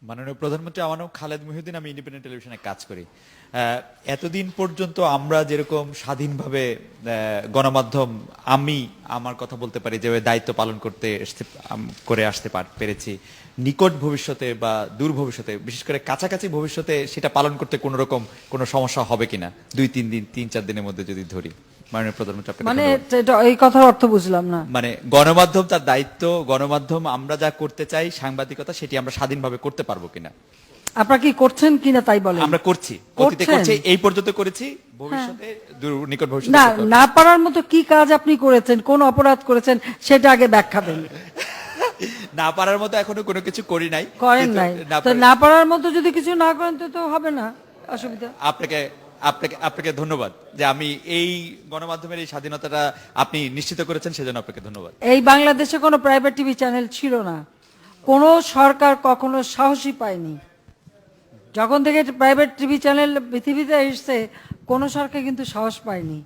মাননীয় প্রধানমন্ত্রী, আমার নাম খালেদ মহিউদ্দিন, আমি ইন্ডিপেন্ডেন্ট টেলিভিশনে কাজ করি। এতদিন পর্যন্ত আমরা যেরকম স্বাধীনভাবে গণমাধ্যম, আমি আমার কথা বলতে পারি, যেভাবে দায়িত্ব পালন করে আসতে পেরেছি, নিকট ভবিষ্যতে বা দূর ভবিষ্যতে, বিশেষ করে কাছাকাছি ভবিষ্যতে সেটা পালন করতে কোনো রকম কোনো সমস্যা হবে কিনা 2-3 দিন 3-4 দিনের মধ্যে যদি ধরি। মাননীয় প্রধানমন্ত্রী, আপনাকে মানে ধন্যবাদ। এই কথার অর্থ বুঝলাম না। মানে গণমাধ্যম তার দায়িত্ব, গণমাধ্যম আমরা যা করতে চাই সাংবাদিকতা, সেটি আমরা স্বাধীনভাবে করতে পারবো কিনা। আপনারা কি করছেন কিনা তাই বলেন। আমরা করছি, অতীতে করছি, এই পর্যন্ত করেছি, ভবিষ্যতে নিকট ভবিষ্যতে না, করতে হবে। না পারার মতো কি কাজ আপনি করেছেন, কোন অপরাধ করেছেন সেটা আগে ব্যাখ্যা দেন। না পারার মতো এখনো কোনো কিছু করি নাই, করেন কিন্তু নাই, তো না পারার মতো যদি কিছু না করেন তো হবে না, অসুবিধা। আপনাকে আপনাকে আপনাকে ধন্যবাদ যে আমি এই গণমাধ্যমের এই স্বাধীনতাটা আপনি নিশ্চিত করেছেন, সেজন্য আপনাকে ধন্যবাদ। এই বাংলাদেশে কোনো প্রাইভেট টিভি চ্যানেল ছিল না, কোনো সরকার কখনো সাহসী পায়নি। যখন থেকে প্রাইভেট টিভি চ্যানেল পৃথিবীতে এসছে, কোনো সরকার কিন্তু সাহস পায়নি।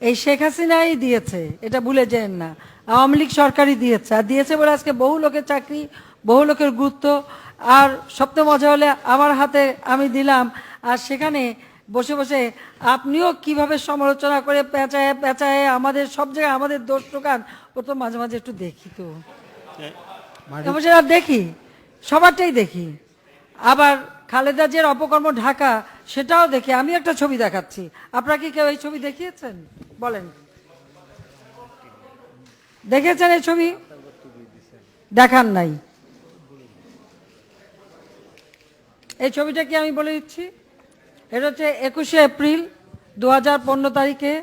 এই শেখ হাসিনাই দিয়েছে, এটা ভুলে যেন না। আওয়ামী লীগ সরকারই দিয়েছে, আর দিয়েছে বলে আজকে বহু লোকের চাকরি, বহু লোকের গুরুত্ব। আর সবচেয়ে মজা হলে আমার হাতে আমি দিলাম, আর সেখানে বসে বসে আপনিও কিভাবে সমালোচনা করে পেঁচায় পেঁচায় আমাদের সব জায়গায় আমাদের দোষ টোকান, ও তো মাঝে মাঝে একটু দেখি, তো সেটা দেখি, সবারটাই দেখি। আবার খালেদা জিয়ার অপকর্ম ঢাকা, সেটাও দেখি। আমি একটা ছবি দেখাচ্ছি, আপনারা কি কেউ এই ছবি দেখিয়েছেন বলেন? দেখেছেন এই ছবি? দেখান নাই। এই ছবিটা কি আমি বলে দিচ্ছি, এটা হচ্ছে 21শে এপ্রিল 2015 তারিখে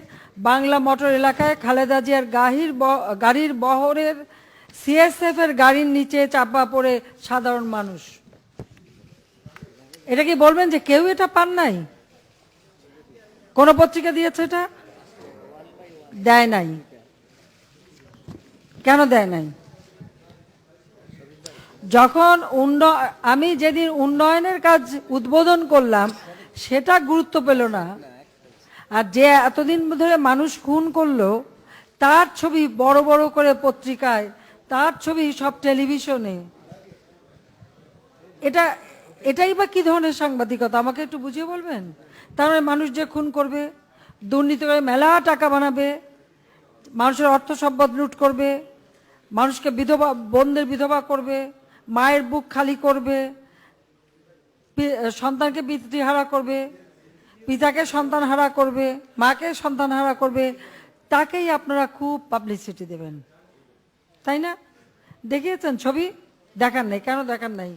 বাংলা মোটর এলাকায় খালেদা জিয়ার গাড়ির বহরের সিএসএফ এর গাড়ির নিচে চাপা পড়ে সাধারণ মানুষ। এটা কি বলবেন যে কেউ এটা পান নাই? কোন পত্রিকা দিয়েছে? এটা দেয় নাই। কেন দেয় নাই? যখন আমি যেদিন উন্নয়নের কাজ উদ্বোধন করলাম, সেটা গুরুত্ব পেল না। আর যে এতদিন ধরে মানুষ খুন করলো, তার ছবি বড় বড় করে পত্রিকায়, তার ছবি সব টেলিভিশনে, এটাই বা কি ধরনের সাংবাদিকতা, আমাকে একটু বুঝিয়ে বলবেন? তার মানে মানুষ যে খুন করবে, দুর্নীতি করে মেলা টাকা বানাবে, মানুষের অর্থ সম্পদ লুট করবে, মানুষকে বিধবা, বোনদের বিধবা করবে, মায়ের বুক খালি করবে, সন্তানকে পিতৃহারা করবে, পিতাকে সন্তান হারা করবে, মাকে সন্তান হারা করবে, তাকেই আপনারা খুব পাবলিসিটি দেবেন, তাই না? দেখিয়েছেন ছবি? দেখান নাই, কেন দেখান নাই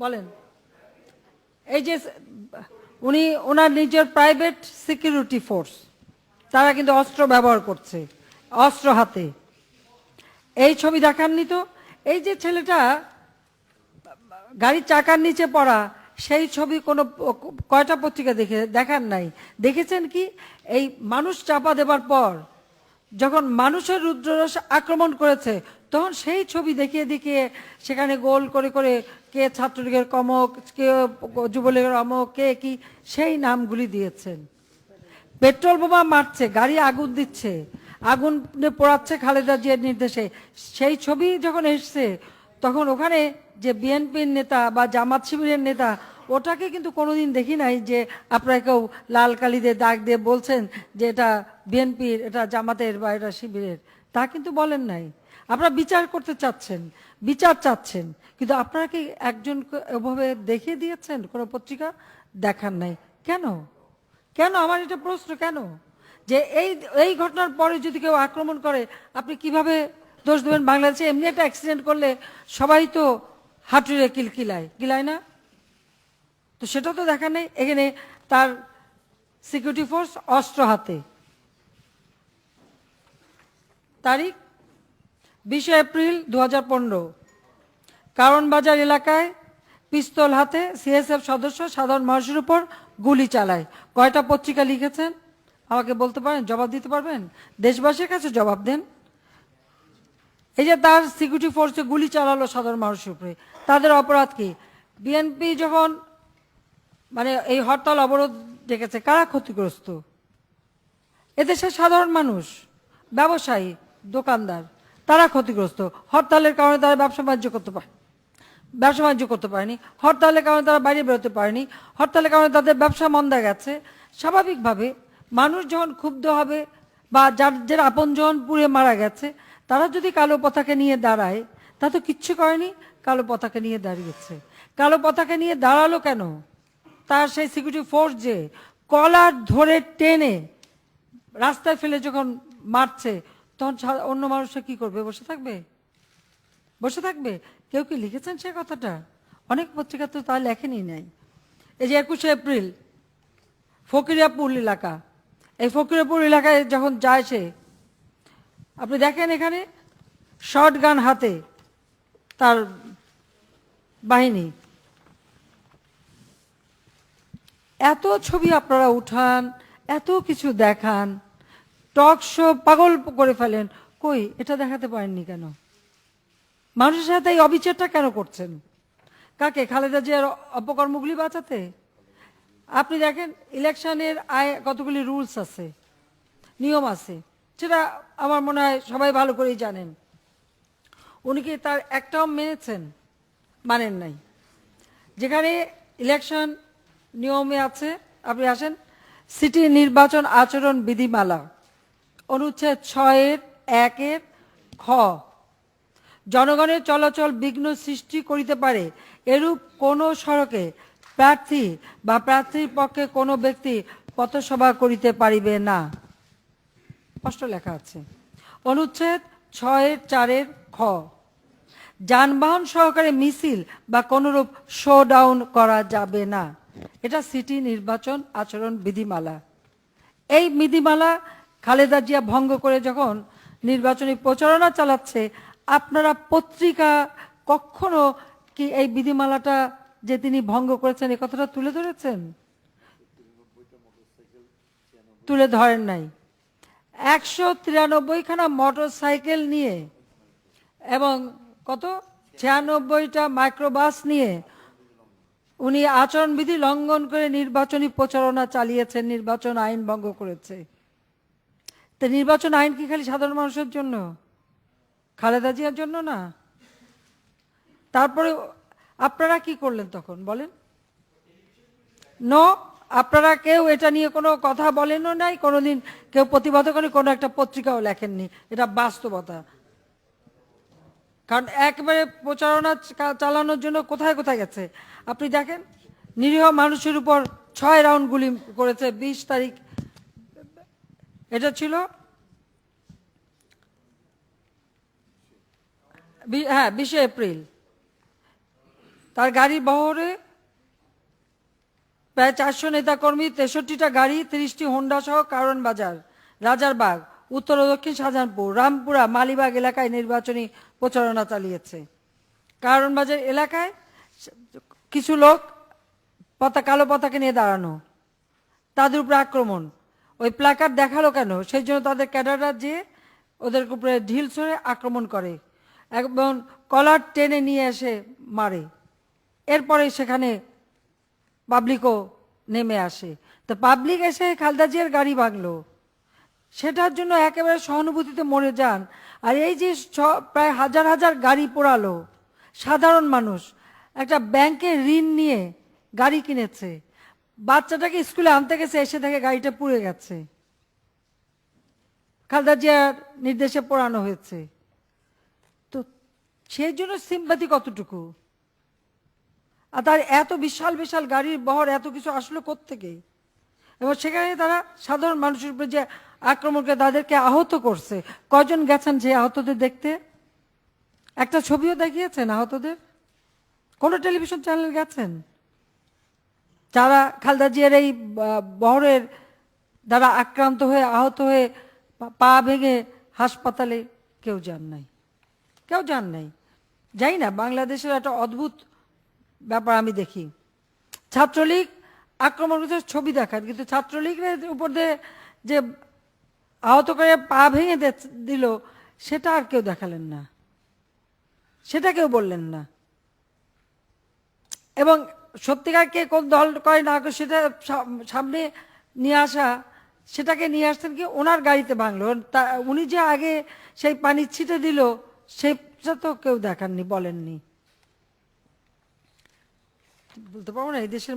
বলেন? এই যে ওনার নিজের প্রাইভেট সিকিউরিটি ফোর্স, তারা কিন্তু অস্ত্র ব্যবহার করছে, অস্ত্র হাতে। এই ছবি দেখাননি তো? এই যে ছেলেটা গাড়ির চাকার নিচে পড়া, সেই ছবি কোনো কয়টা পত্রিকা দেখান নাই? দেখেছেন কি? এই মানুষ চাপা দেবার পর যখন মানুষের রুদ্ররস আক্রমণ করেছে, তখন সেই ছবি দেখিয়ে দেখিয়ে সেখানে গোল করে করে কে ছাত্রলীগের কমক, কে যুবলীগের অমক, কে কি সেই নামগুলি দিয়েছেন। পেট্রোল বোমা মারছে, গাড়ি আগুন দিচ্ছে, আগুন পোড়াচ্ছে খালেদা জিয়ার নির্দেশে। সেই ছবি যখন এসছে, তখন ওখানে যে বিএনপির নেতা বা জামাত শিবিরের নেতা, ওটাকে কিন্তু কোনোদিন দেখি নাই যে আপনারা কেউ লাল কালি দিয়ে দাগ দিয়ে বলছেন যে এটা বিএনপির, এটা জামাতের বা এটা শিবিরের, তা কিন্তু বলেন নাই। আপনারা বিচার করতে চাচ্ছেন, বিচার চাচ্ছেন, কিন্তু আপনারা কি একজন ওভাবে দেখিয়ে দিয়েছেন? কোনো পত্রিকা দেখান নাই। কেন? কেন? আমার এটা প্রশ্ন, কেন? যে এই ঘটনার পরে যদি কেউ আক্রমণ করে, আপনি কিভাবে দোষ দেবেন? বাংলাদেশে এমনি একটা অ্যাক্সিডেন্ট করলে সবাই তো হাঁটুরে কিলায় না? তো সেটা তো দেখা নেই। এখানে তার সিকিউরিটি ফোর্স অস্ত্র হাতে। তারিখ 20 এপ্রিল 2015, কারণ বাজার এলাকায় পিস্তল হাতে সিএসএফ সদস্য সাধারণ মানুষের উপর গুলি চালায়। কয়টা পত্রিকা লিখেছেন আমাকে বলতে পারেন? জবাব দিতে পারবেন? দেশবাসীর কাছে জবাব দেন। এই যে তার সিকিউরিটি ফোর্সে গুলি চালালো সাধারণ মানুষের উপরে, তাদের অপরাধ কি? বিএনপি যখন মানে এই হরতাল অবরোধ ডেকেছে, কারা ক্ষতিগ্রস্ত? এদেশের সাধারণ মানুষ, ব্যবসায়ী, দোকানদার, তারা ক্ষতিগ্রস্ত। হরতালের কারণে তারা ব্যবসা বাণিজ্য করতে ব্যবসা বাণিজ্য করতে পারেনি, হরতালের কারণে তারা বাইরে বেরোতে পারেনি, হরতালের কারণে তাদের ব্যবসা মন্দা গেছে। স্বাভাবিকভাবে মানুষ যখন ক্ষুব্ধ হবে বা যার আপনজন পুড়ে মারা গেছে, তারা যদি কালো পতাকা নিয়ে দাঁড়ায়, তা তো কিচ্ছু করেনি, কালো পতাকা নিয়ে দাঁড়িয়েছে। কালো পতাকা নিয়ে দাঁড়ালো কেন? তার সেই সিকিউরিটি ফোর্স যে কলার ধরে টেনে রাস্তায় ফেলে যখন মারছে, তখন অন্য মানুষরা কি করবে? বসে থাকবে? বসে থাকবে? কেউ কি লিখেছেন সে কথাটা? অনেক পত্রিকা তো তা লেখেনি নাই। এই যে 21শে এপ্রিল ফকিরাপুর এলাকা, এই ফকিরাপুর এলাকায় যখন যায় সে, আপনি দেখেন এখানে শর্ট গান হাতে তার বাহিনী, এত ছবি আপনারা উঠান, এত কিছু দেখান, টক শো পাগল করে ফেলেন, কই এটা দেখাতে পারেননি কেন? মানুষের সাথে এই অবিচারটা কেন করছেন? কাকে? খালেদা জিয়ার অপকর্মগুলি বাঁচাতে? আপনি দেখেন ইলেকশনের কতগুলি রুলস আছে, নিয়ম আছে, সেটা আমার মনে হয় সবাই ভালো করেই জানেন। উনি কি তার একটাও মেনেছেন? মানেন নাই। যেখানে ইলেকশন নিয়মে আছে, আপনি আসেন সিটি নির্বাচন আচরণ বিধিমালা অনুচ্ছেদ 6-1 খ, জনগণের চলাচল বিঘ্ন সৃষ্টি করিতে পারে এরূপ কোন সড়কে প্রার্থী বা প্রার্থীর পক্ষে কোনো ব্যক্তি পথসভা করিতে পারিবে না। স্পষ্ট লেখা আছে। অনুচ্ছেদ 6-4 খ, যানবাহন সহকারে মিছিল বা কোনরূপ শোডাউন করা যাবে না। এটা সিটি নির্বাচন আচরণ বিধিমালা। এই বিধিমালা খালেদা জিয়া ভঙ্গ করে যখন নির্বাচনী প্রচারণা চালাচ্ছে, আপনারা পত্রিকা কখনো কি এই বিধিমালাটা যে তিনি ভঙ্গ করেছেন এই কথাটা তুলে ধরেছেন? তুলে ধরেন নাই। 193খানা মোটর সাইকেল নিয়ে এবং কত 96টা মাইক্রোবাস নিয়ে উনি আচরণবিধি লঙ্ঘন করে নির্বাচনী প্রচারণা চালিয়েছেন, নির্বাচন আইন ভঙ্গ করেছে। তো নির্বাচন আইন কি খালি সাধারণ মানুষের জন্য? খালেদা জিয়ার জন্য না? তারপরে আপনারা কি করলেন তখন বলেন? নো, আপনারা কেউ এটা নিয়ে কোনো কথা বলেনও নাই, কোনোদিন কেউ প্রতিবাদ করে কোনো একটা পত্রিকাও লেখেননি। এটা বাস্তবতা। কারণ একবারে প্রচারণা চালানোর জন্য কোথায় কোথায় গেছে আপনি দেখেন। নিরীহ মানুষের উপর 6 রাউন্ড গুলি করেছে। 20 তারিখ, এটা ছিল হ্যাঁ 20শে এপ্রিল, তার গাড়ি বহরে প্রায় 400 নেতাকর্মী, 63টা গাড়ি, 30টি হোন্ডা সহ কারণ বাজার, রাজারবাগ, উত্তর ও দক্ষিণ শাহজাহানপুর, রামপুরা, মালিবাগ এলাকায় নির্বাচনী প্রচারণা চালিয়েছে। কারণ বাজার এলাকায় কিছু লোক কালো পতাকা নিয়ে দাঁড়ানো, তাদের উপরে আক্রমণ। ওই প্ল্যাকার্ড দেখালো কেন? সেই জন্য তাদের ক্যাডাররা যে ওদের উপরে ঢিল ছড়ে আক্রমণ করে এবং কলার টেনে নিয়ে এসে মারে। এরপরে সেখানে পাবলিকও নেমে আসে। তো পাবলিক এসে খালেদা জিয়ার গাড়ি ভাঙলো, সেটার জন্য একেবারে সহানুভূতিতে মরে যান। আর এই যে প্রায় হাজার হাজার গাড়ি পোড়ালো, সাধারণ মানুষ একটা ব্যাংকে ঋণ নিয়ে গাড়ি কিনেছে, বাচ্চাটাকে স্কুলে আনতে গেছে, এসে দেখে গাড়িটা পুড়ে গেছে, খালেদা জিয়ার নির্দেশে পোড়ানো হয়েছে। তো সেই জন্য সিম্পাথি কতটুকু? আর তার এত বিশাল বিশাল গাড়ির বহর এত কিছু আসলো কোত্থেকে? এবং সেখানে তারা সাধারণ মানুষের উপরে যে আক্রমণ করে তাদেরকে আহত করছে। কজন গেছেন যে আহতদের দেখতে? একটা ছবিও দেখিয়েছেন আহতদের? কোন টেলিভিশন চ্যানেল গেছেন? যারা খালেদা জিয়ার এই বহরের দ্বারা আক্রান্ত হয়ে আহত হয়ে পা ভেঙে হাসপাতালে কেউ যান নাই, কেউ যান নাই। যাই না, বাংলাদেশের একটা অদ্ভুত ব্যাপার আমি দেখি, ছাত্রলীগ আক্রমণ করছে ছবি দেখান, কিন্তু ছাত্রলীগের উপর দিয়ে যে আহত করে পা ভেঙে দিল সেটা আর কেউ দেখালেন না, সেটা কেউ বললেন না। এবং সত্যিকার কে কোন দল করে না করে সেটা সামনে নিয়ে আসা, সেটাকে নিয়ে আসতেন কি ওনার গাড়িতে ভাঙলো, উনি যে আগে সেই পানি ছিটে দিল সেটা তো কেউ দেখাননি, বলেননি। বলতে পারবো না, এই দেশের